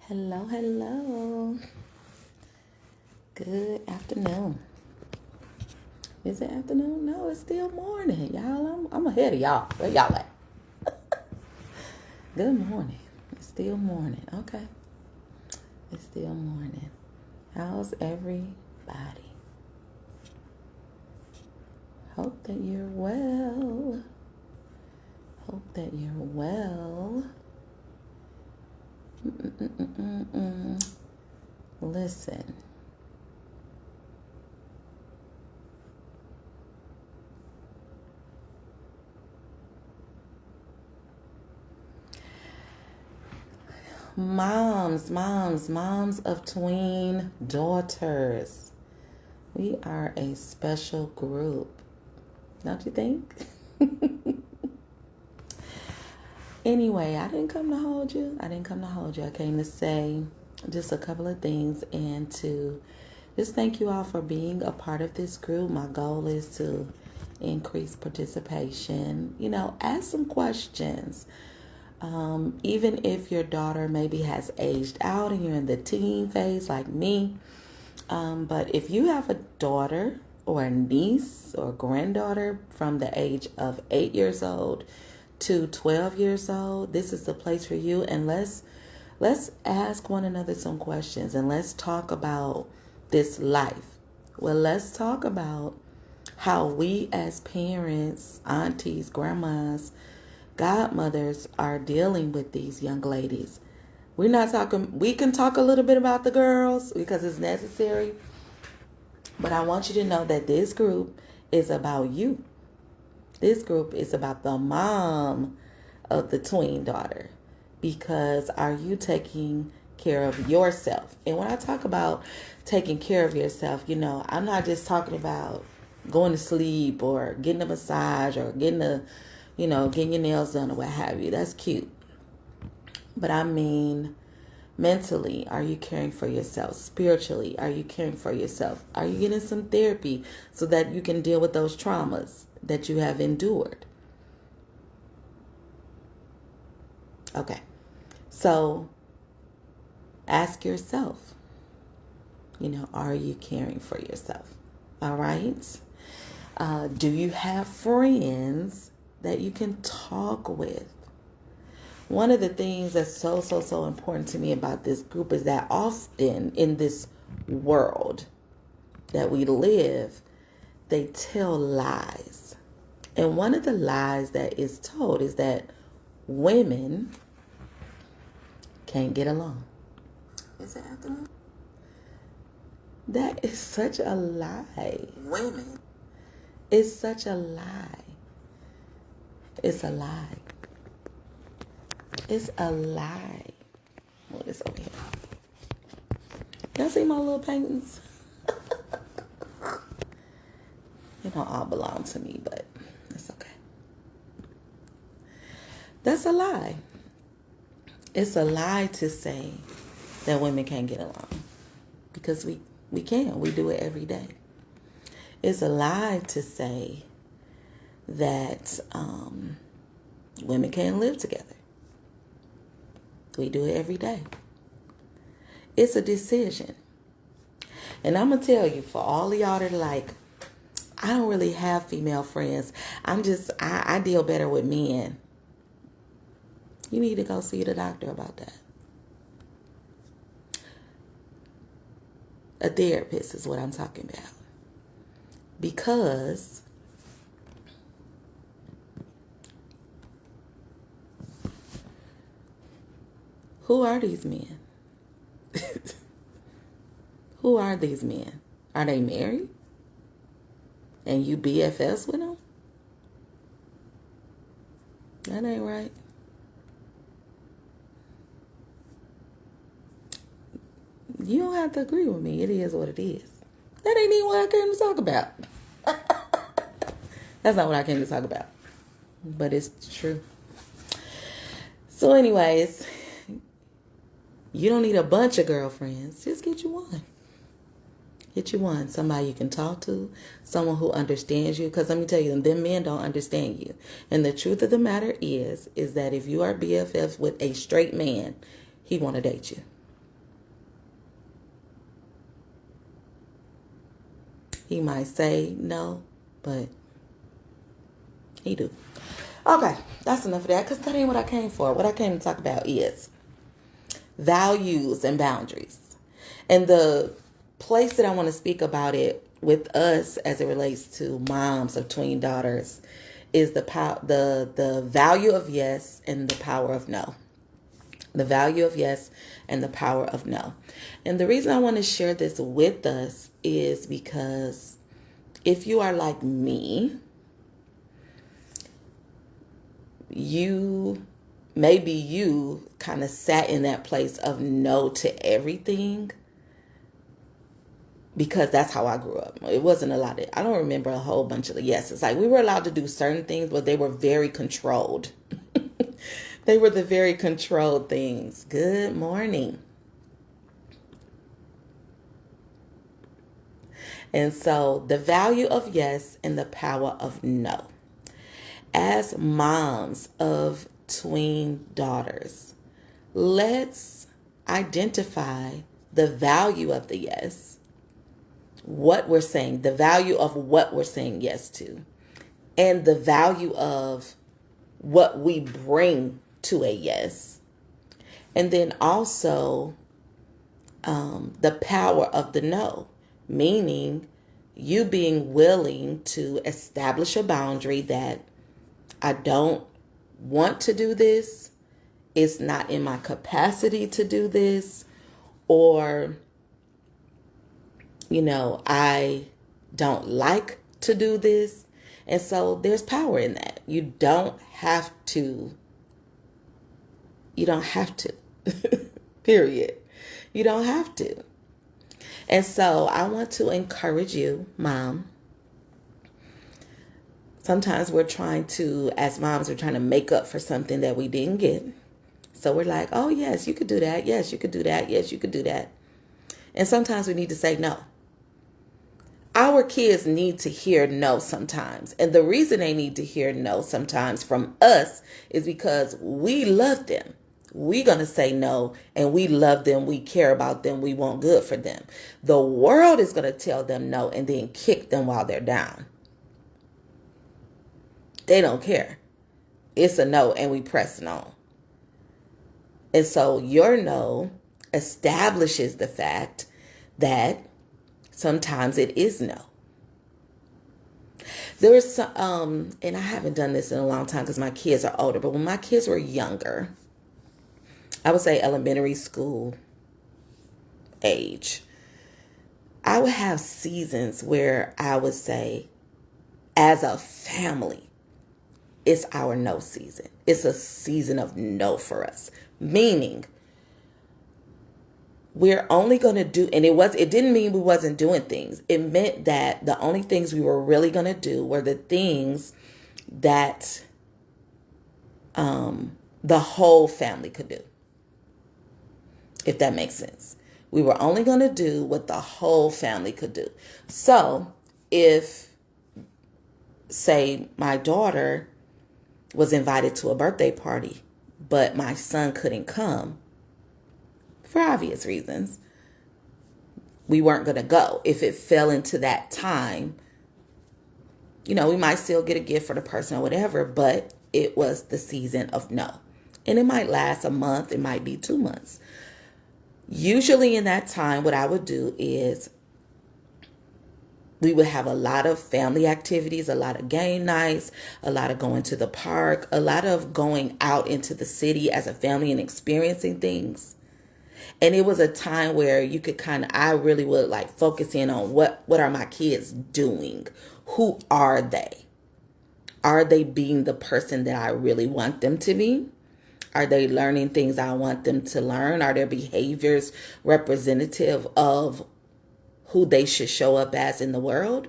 Hello, hello. Good afternoon. Is it afternoon? No, it's still morning, y'all. I'm ahead of y'all. Where y'all at? Good morning. It's still morning. Okay. It's still morning. How's everybody? Hope that you're well. Hope that you're well. Listen. Moms of tween daughters. We are a special group. Don't you think? Anyway, I didn't come to hold you. I came to say just a couple of things and to just thank you all for being a part of this group. My goal is to increase participation. Ask some questions. Even if your daughter maybe has aged out and you're in the teen phase like me. But if you have a daughter or a niece or granddaughter from the age of 8 years old to 12 years old, this is the place for you. And let's ask one another some questions and let's talk about this life. Well, let's talk about how we as parents, aunties, grandmas, godmothers are dealing with these young ladies. We can talk a little bit about the girls because it's necessary. But I want you to know that this group is about you. This group is about the mom of the tween daughter. Because are you taking care of yourself? And when I talk about taking care of yourself, I'm not just talking about going to sleep or getting a massage or getting getting your nails done or what have you. That's cute. But I mean, mentally, are you caring for yourself? Spiritually, are you caring for yourself? Are you getting some therapy so that you can deal with those traumas that you have endured? Okay. So ask yourself, are you caring for yourself? All right. Do you have friends that you can talk with? One of the things that's so important to me about this group is that often in this world that we live, they tell lies. And one of the lies that is told is that women can't get along. Is it afternoon? That is such a lie. Women. It's such a lie. It's a lie. It's a lie. What is over here? Y'all see my little paintings? They don't all belong to me, but it's okay. That's a lie. It's a lie to say that women can't get along. Because we can. We do it every day. It's a lie to say that women can't live together. We do it every day. It's a decision. And I'm going to tell you, for all of y'all that are like, I don't really have female friends. I deal better with men. You need to go see the doctor about that. A therapist is what I'm talking about. Because who are these men? Who are these men? Are they married? And you BFS with them? That ain't right. You don't have to agree with me. It is what it is. That ain't even what I came to talk about. That's not what I came to talk about. But it's true. So anyways, you don't need a bunch of girlfriends. Just get you one. Get you one. Somebody you can talk to. Someone who understands you. Because let me tell you, them men don't understand you. And the truth of the matter is that if you are BFFs with a straight man, he want to date you. He might say no, but he do. Okay, that's enough of that because that ain't what I came for. What I came to talk about is values and boundaries. And the place that I want to speak about it with us as it relates to moms of tween daughters is the value of yes and the power of no. The value of yes and the power of no. And the reason I want to share this with us is because if you are like me, you kind of sat in that place of no to everything because that's how I grew up. It wasn't a lot of, I don't remember a whole bunch of yeses. Like we were allowed to do certain things, but they were very controlled. They were the very controlled things. Good morning. And so the value of yes and the power of no. As moms of tween daughters, let's identify the value of the yes, what we're saying, the value of what we're saying yes to, and the value of what we bring to a yes. And then also the power of the no, meaning you being willing to establish a boundary that I don't want to do this, it's not in my capacity to do this, or, I don't like to do this. And so there's power in that. You don't have to. Period. You don't have to. And so I want to encourage you, Mom. Sometimes as moms, we're trying to make up for something that we didn't get. So we're like, oh, yes, you could do that. Yes, you could do that. Yes, you could do that. And sometimes we need to say no. Our kids need to hear no sometimes. And the reason they need to hear no sometimes from us is because we love them. We're going to say no, and we love them. We care about them. We want good for them. The world is going to tell them no and then kick them while they're down. They don't care. It's a no, and we press it on. And so your no establishes the fact that sometimes it is no. There was some, and I haven't done this in a long time because my kids are older, but when my kids were younger, I would say elementary school age, I would have seasons where I would say, as a family, it's our no season. It's a season of no for us. Meaning, we're only going to do, and it didn't mean we wasn't doing things. It meant that the only things we were really going to do were the things that the whole family could do. If that makes sense. We were only going to do what the whole family could do. So if, say, my daughter was invited to a birthday party, but my son couldn't come for obvious reasons, we weren't going to go. If it fell into that time, we might still get a gift for the person or whatever, but it was the season of no. And it might last a month. It might be 2 months. Usually in that time, what I would do is we would have a lot of family activities, a lot of game nights, a lot of going to the park, a lot of going out into the city as a family and experiencing things. And it was a time where you could I really would focus in on what are my kids doing? Who are they? Are they being the person that I really want them to be? Are they learning things I want them to learn? Are their behaviors representative of who they should show up as in the world?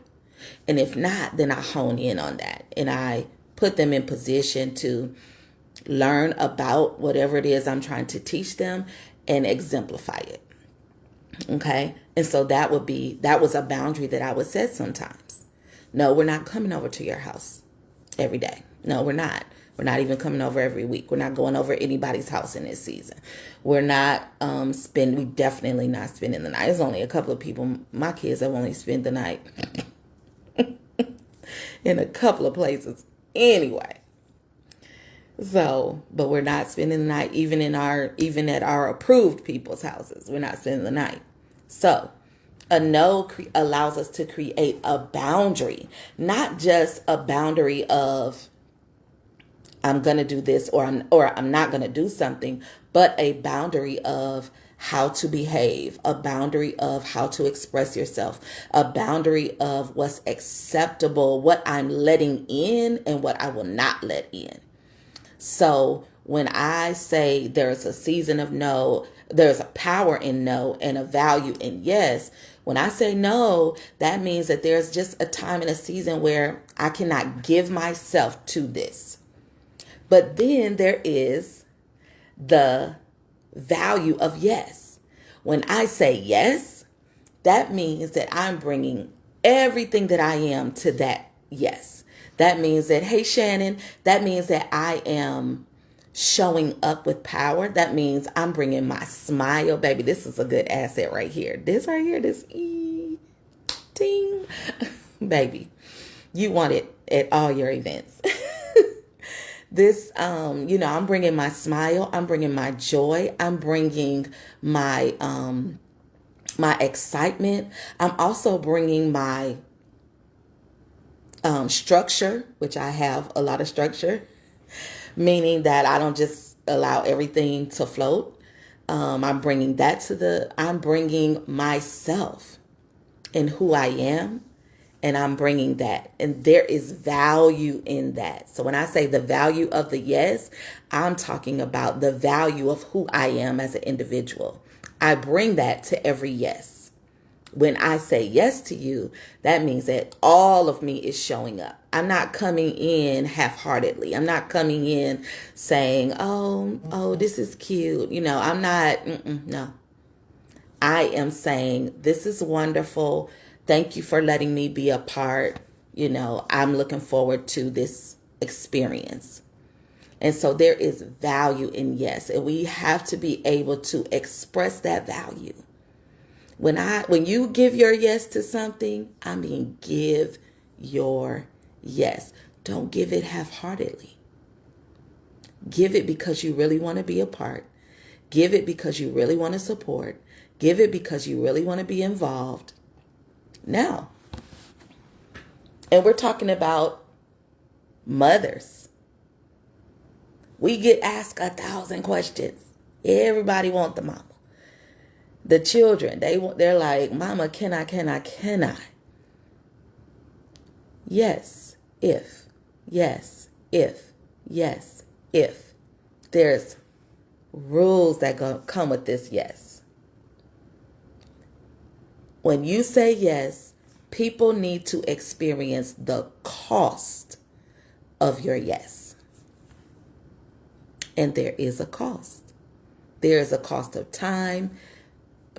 And if not, then I hone in on that and I put them in position to learn about whatever it is I'm trying to teach them and exemplify it. Okay. And so that was a boundary that I would set sometimes. No, we're not coming over to your house every day. No, we're not. We're not even coming over every week. We're not going over anybody's house in this season. We're not we definitely not spending the night. There's only a couple of people, my kids, that only spend the night in a couple of places anyway. So, but we're not spending the night even at our approved people's houses. We're not spending the night. So, a no allows us to create a boundary, not just a boundary of I'm going to do this or I'm not going to do something, but a boundary of how to behave, a boundary of how to express yourself, a boundary of what's acceptable, what I'm letting in and what I will not let in. So when I say there's a season of no, there's a power in no and a value in yes. When I say no, that means that there's just a time and a season where I cannot give myself to this. But then there is the value of yes. When I say yes, that means that I'm bringing everything that I am to that yes. That means that, hey, Shannon, that means that I am showing up with power. That means I'm bringing my smile. Baby, this is a good asset right here. This right here, this ding. Baby, you want it at all your events. This, I'm bringing my smile. I'm bringing my joy. I'm bringing my excitement. I'm also bringing my structure, which I have a lot of structure, meaning that I don't just allow everything to float. I'm bringing myself and who I am. And I'm bringing that. And there is value in that. So when I say the value of the yes, I'm talking about the value of who I am as an individual. I bring that to every yes. When I say yes to you, that means that all of me is showing up. I'm not coming in half-heartedly. I'm not coming in saying, oh, this is cute. I'm not, no. I am saying, this is wonderful. Thank you for letting me be a part. I'm looking forward to this experience. And so there is value in yes. And we have to be able to express that value. When you give your yes to something, I mean, give your yes. Don't give it half-heartedly. Give it because you really want to be a part. Give it because you really want to support. Give it because you really want to be involved. Now, and we're talking about mothers. We get asked 1,000 questions. Everybody wants the mama. The children, they're like, mama, can I? Yes, if. Yes, if. Yes, if. There's rules that come with this yes. When you say yes, people need to experience the cost of your yes. And there is a cost. There is a cost of time,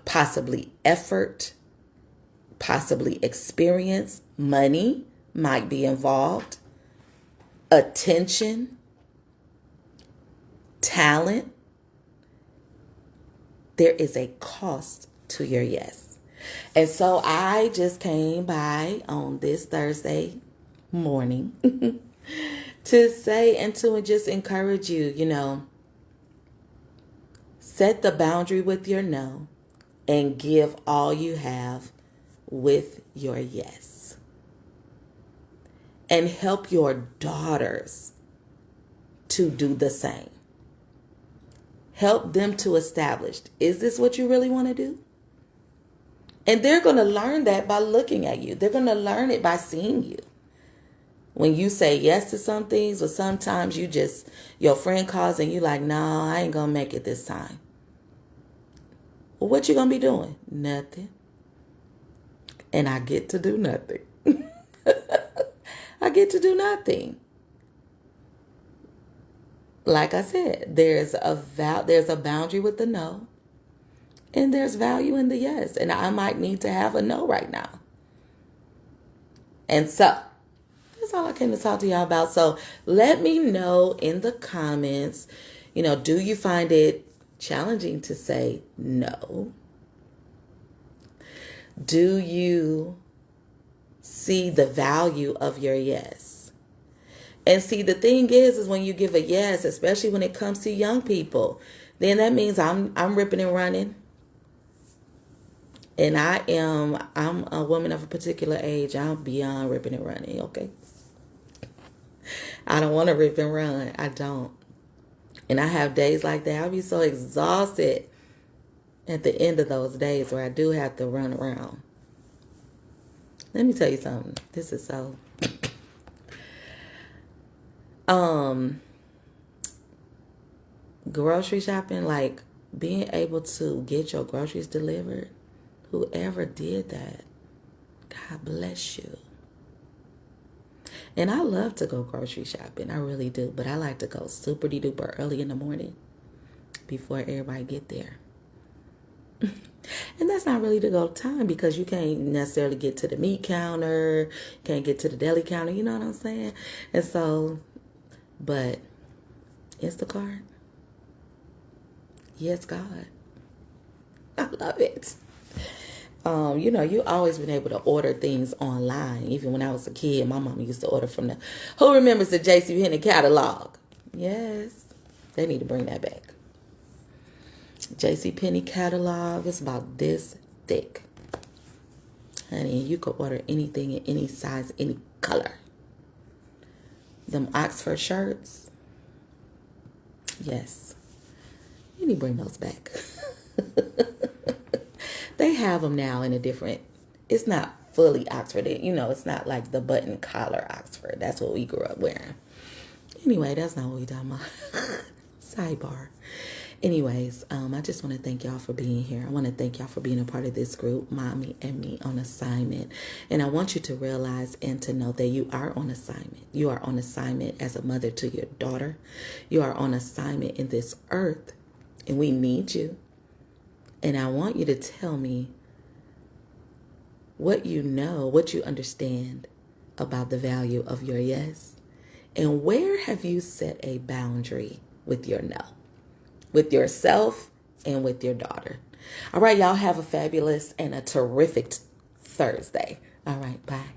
possibly effort, possibly experience. Money might be involved. Attention, talent. There is a cost to your yes. And so I just came by on this Thursday morning to say and to just encourage you, set the boundary with your no and give all you have with your yes. And help your daughters to do the same. Help them to establish, is this what you really want to do? And they're going to learn that by looking at you. They're going to learn it by seeing you. When you say yes to some things, but sometimes your friend calls and you like, no, I ain't going to make it this time. Well, what you going to be doing? Nothing. And I get to do nothing. I get to do nothing. Like I said, there's a boundary with the no. And there's value in the yes. And I might need to have a no right now. And so, that's all I came to talk to y'all about. So, let me know in the comments, do you find it challenging to say no? Do you see the value of your yes. And see, the thing is when you give a yes, especially when it comes to young people, then that means I'm ripping and running. And I'm a woman of a particular age. I'm beyond ripping and running, okay? I don't want to rip and run. I don't. And I have days like that. I'll be so exhausted at the end of those days where I do have to run around. Let me tell you something. This is so grocery shopping, like being able to get your groceries delivered. Whoever did that, God bless you. And I love to go grocery shopping. I really do. But I like to go super duper early in the morning before everybody get there. And that's not really the go time, because you can't necessarily get to the meat counter, can't get to the deli counter, you know what I'm saying? And so, but Instacart, yes, God, I love it. You always been able to order things online. Even when I was a kid, my mom used to order from the, who remembers the J.C. Penney catalog? Yes, they need to bring that back. J.C. Penney catalog is about this thick. Honey, you could order anything in any size, any color. Them Oxford shirts. Yes. You need to bring those back. They have them now in a different, it's not fully Oxford. It's not like the button collar Oxford. That's what we grew up wearing. Anyway, that's not what we talking about. Sidebar. Anyways, I just want to thank y'all for being here. I want to thank y'all for being a part of this group, Mommy and Me on assignment. And I want you to realize and to know that you are on assignment. You are on assignment as a mother to your daughter. You are on assignment in this earth, and we need you. And I want you to tell me what you know, what you understand about the value of your yes. And where have you set a boundary with your no? With yourself and with your daughter. All right, y'all have a fabulous and a terrific Thursday. All right, bye.